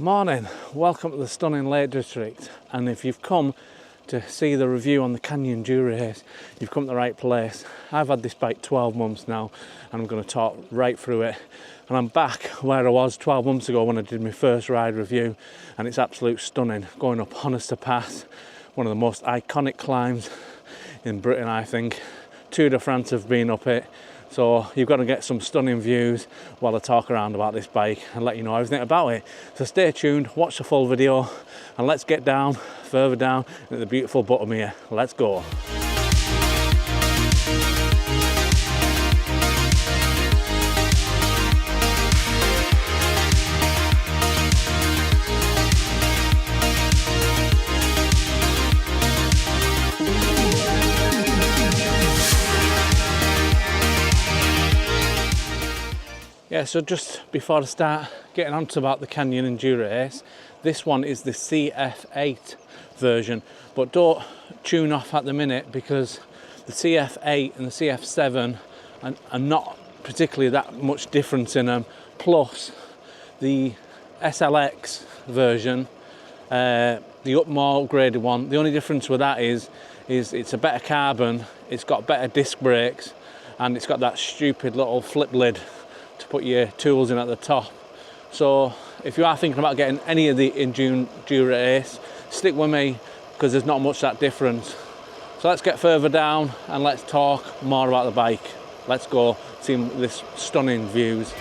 Morning, welcome to the stunning Lake District, and if you've come to see the review on the Canyon Endurace, you've come to the right place. I've had this bike 12 months now and I'm going to talk right through it, and I'm back where I was 12 months ago when I did my first ride review, and it's absolutely stunning. Going up Ultegra Pass, one of the most iconic climbs in Britain, I think. Tour de France have been up it, so you've got to get some stunning views while I talk around about this bike and let you know everything about it. So stay tuned, watch the full video, and let's get down, further down at the beautiful bottom here. Let's go. Yeah, so just before I start getting on to about the Canyon Endurace, this one is the CF8 version, but don't tune off at the minute because the CF8 and the CF7 are not particularly that much difference in them. Plus the SLX version, the more upgraded one, the only difference with that is it's a better carbon, it's got better disc brakes, and it's got that stupid little flip lid to put your tools in at the top. So if you are thinking about getting any of the Endurace, stick with me because there's not much that difference. So let's get further down and let's talk more about the bike. Let's go see this stunning views.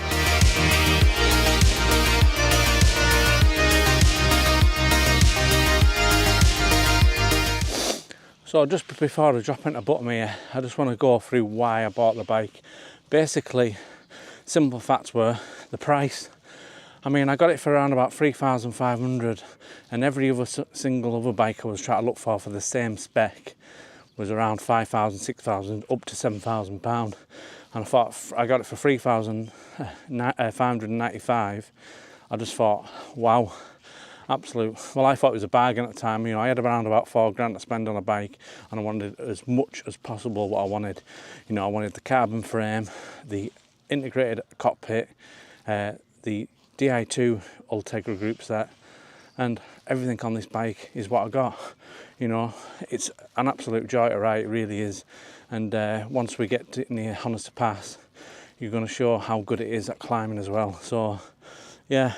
So just before I drop into bottom here, I just want to go through why I bought the bike. Basically, simple facts were the price. I mean, I got it for around about 3,500, and every other single other bike I was trying to look for the same spec was around 5,000, 6,000, up to 7,000 pound. And I thought I got it for 3,595. I just thought, wow, absolute. Well, I thought it was a bargain at the time. You know, I had around about £4,000 to spend on a bike, and I wanted as much as possible what I wanted. You know, I wanted the carbon frame, the integrated cockpit, the Di2 Ultegra group set, and everything on this bike is what I got. You know, it's an absolute joy to ride, it really is. And once we get to near Ultegra Pass, you're going to show how good it is at climbing as well. So yeah,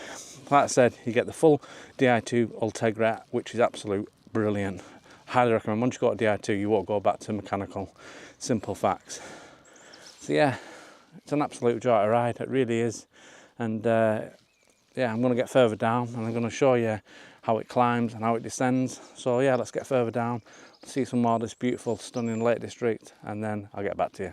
like I said, you get the full Di2 Ultegra, which is absolute brilliant. Highly recommend. Once you go to Di2, you won't go back to mechanical. Simple facts. So yeah, it's an absolute joy to ride, it really is. And yeah, I'm going to get further down and I'm going to show you how it climbs and how it descends. So yeah, let's get further down, see some more of this beautiful, stunning Lake District, and then I'll get back to you.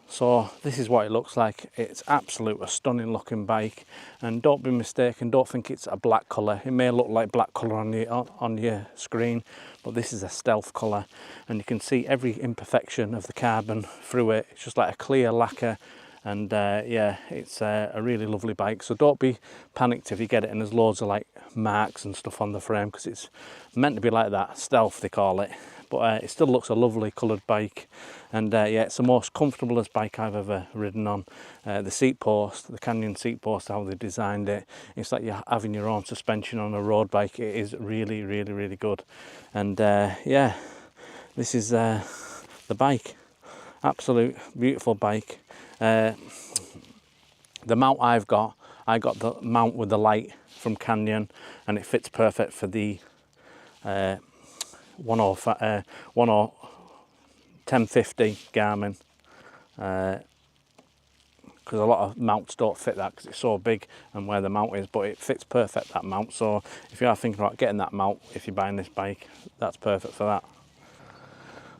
So this is what it looks like. It's absolute a stunning looking bike, and don't be mistaken, don't think it's a black colour. It may look like black colour on your screen, but this is a stealth colour, and you can see every imperfection of the carbon through it. It's just like a clear lacquer, and yeah, it's a really lovely bike. So don't be panicked if you get it and there's loads of like marks and stuff on the frame, because it's meant to be like that, stealth they call it. But it still looks a lovely coloured bike, and yeah, it's the most comfortablest bike I've ever ridden on. The seat post, the Canyon seat post, how they designed it, it's like you're having your own suspension on a road bike. It is really, really, really good. And yeah, this is the bike. Absolute beautiful bike. The mount I got the mount with the light from Canyon, and it fits perfect for the 1050 Garmin. because a lot of mounts don't fit that because it's so big and where the mount is, but it fits perfect, that mount. So if you are thinking about getting that mount, if you're buying this bike, that's perfect for that.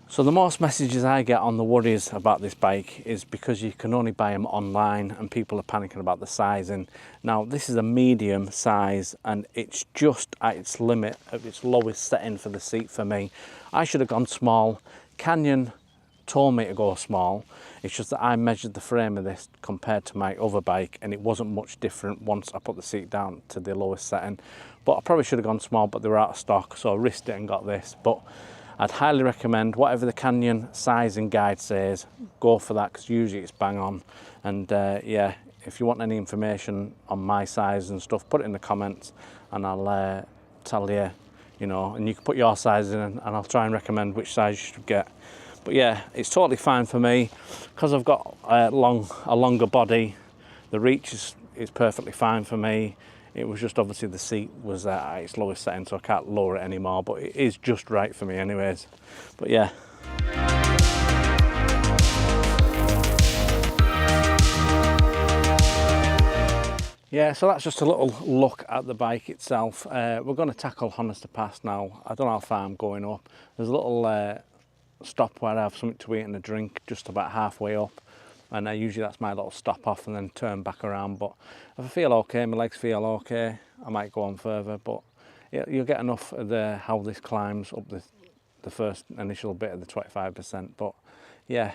So the most messages I get on the worries about this bike is because you can only buy them online and people are panicking about the sizing. Now this is a medium size and it's just at its limit, at its lowest setting for the seat for me. I should have gone small. Canyon told me to go small. It's just that I measured the frame of this compared to my other bike and it wasn't much different once I put the seat down to the lowest setting. But I probably should have gone small, but they were out of stock, so I risked it and got this. But I'd highly recommend whatever the Canyon sizing guide says, go for that because usually it's bang on. And yeah, if you want any information on my size and stuff, put it in the comments and I'll tell you, you know, and you can put your size in and I'll try and recommend which size you should get. But yeah, it's totally fine for me because I've got a longer body. The reach is perfectly fine for me. It was just obviously the seat was at its lowest setting, so I can't lower it anymore, but it is just right for me anyways. But yeah. Yeah, so that's just a little look at the bike itself. We're going to tackle Honester Pass now. I don't know how far I'm going up. There's a little stop where I have something to eat and a drink just about halfway up. And usually that's my little stop off and then turn back around. But if I feel okay, my legs feel okay, I might go on further. But you'll get enough of how this climbs up the first initial bit of the 25%. But yeah,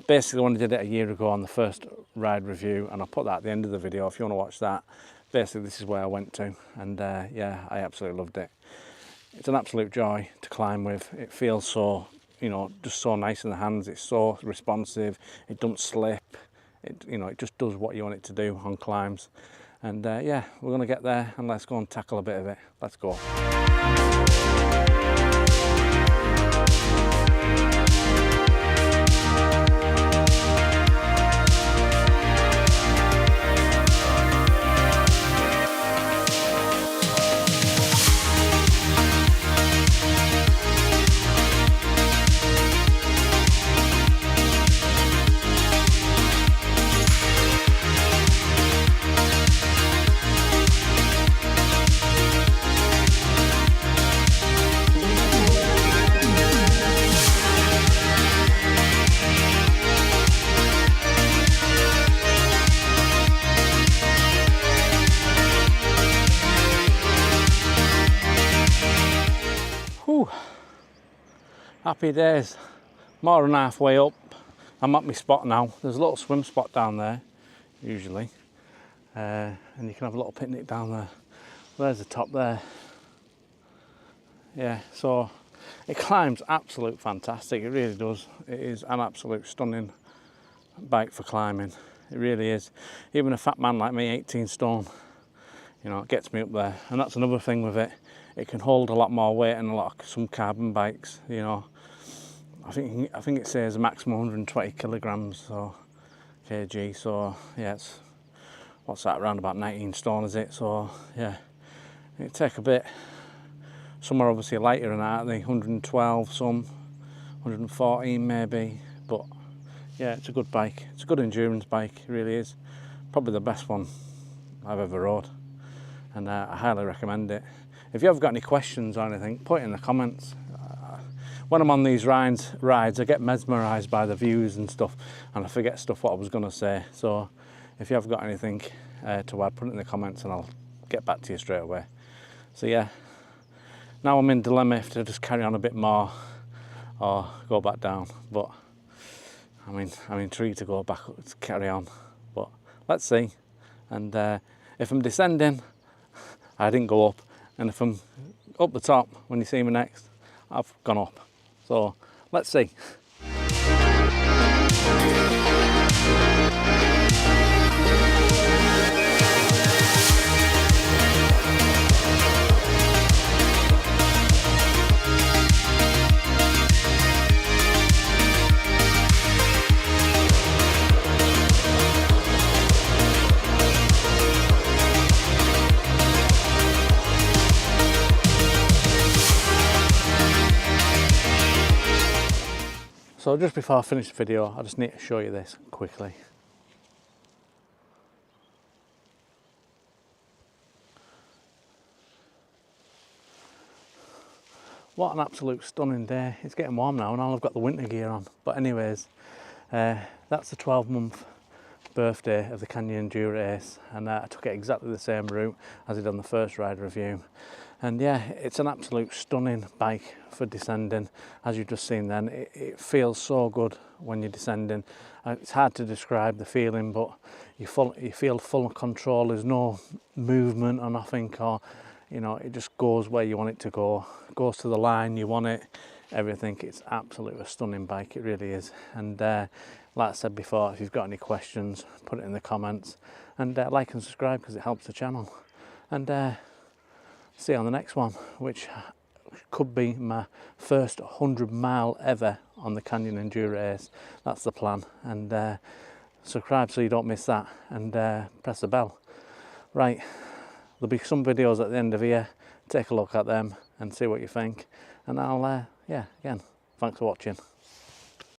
basically when I did it a year ago on the first ride review, and I'll put that at the end of the video if you want to watch that. Basically this is where I went to, and yeah, I absolutely loved it. It's an absolute joy to climb with. It feels so, you know, just so nice in the hands. It's so responsive. It doesn't slip. You know, it just does what you want it to do on climbs. And yeah, we're going to get there and let's go and tackle a bit of it. Let's go. Happy days. More than halfway up. I'm at my spot now. There's a little swim spot down there, usually. And you can have a little picnic down there. There's the top there. Yeah, so it climbs absolute fantastic. It really does. It is an absolute stunning bike for climbing. It really is. Even a fat man like me, 18 stone, you know, it gets me up there. And that's another thing with it. It can hold a lot more weight than some carbon bikes, you know. I think it says a maximum 120 kilograms, so kg. So yeah, it's, what's that, around about 19 stone, is it? So yeah, it'd take a bit. Some are obviously lighter than that, aren't they? 112, some 114 maybe. But yeah, it's a good bike. It's a good endurance bike. It really is. Probably the best one I've ever rode, and I highly recommend it. If you have got any questions or anything, put it in the comments. When I'm on these rides, I get mesmerised by the views and stuff, and I forget stuff what I was going to say. So if you have got anything to add, put it in the comments and I'll get back to you straight away. So yeah, now I'm in dilemma if to just carry on a bit more or go back down. But I'm intrigued to go back, to carry on. But let's see. And if I'm descending, I didn't go up. And if I'm up the top, when you see me next, I've gone up. So let's see. So just before I finish the video, I just need to show you this quickly. what an absolute stunning day. It's getting warm now and I've got the winter gear on. But anyways, that's the 12-month birthday of the Canyon Endurace, and I took it exactly the same route as I did on the first ride review. And yeah, it's an absolute stunning bike for descending. As you've just seen then, it feels so good when you're descending. It's hard to describe the feeling, but you feel full control. There's no movement or nothing, or you know, it just goes where you want it to go. It goes to the line you want it, everything. It's absolutely a stunning bike, it really is. And like I said before, if you've got any questions, put it in the comments, and like and subscribe because it helps the channel. And see you on the next one, which could be my first 100-mile ever on the Canyon Endurace. That's the plan. And subscribe so you don't miss that, and press the bell. Right, there'll be some videos at the end of here. Take a look at them and see what you think. And I'll, yeah, again, thanks for watching.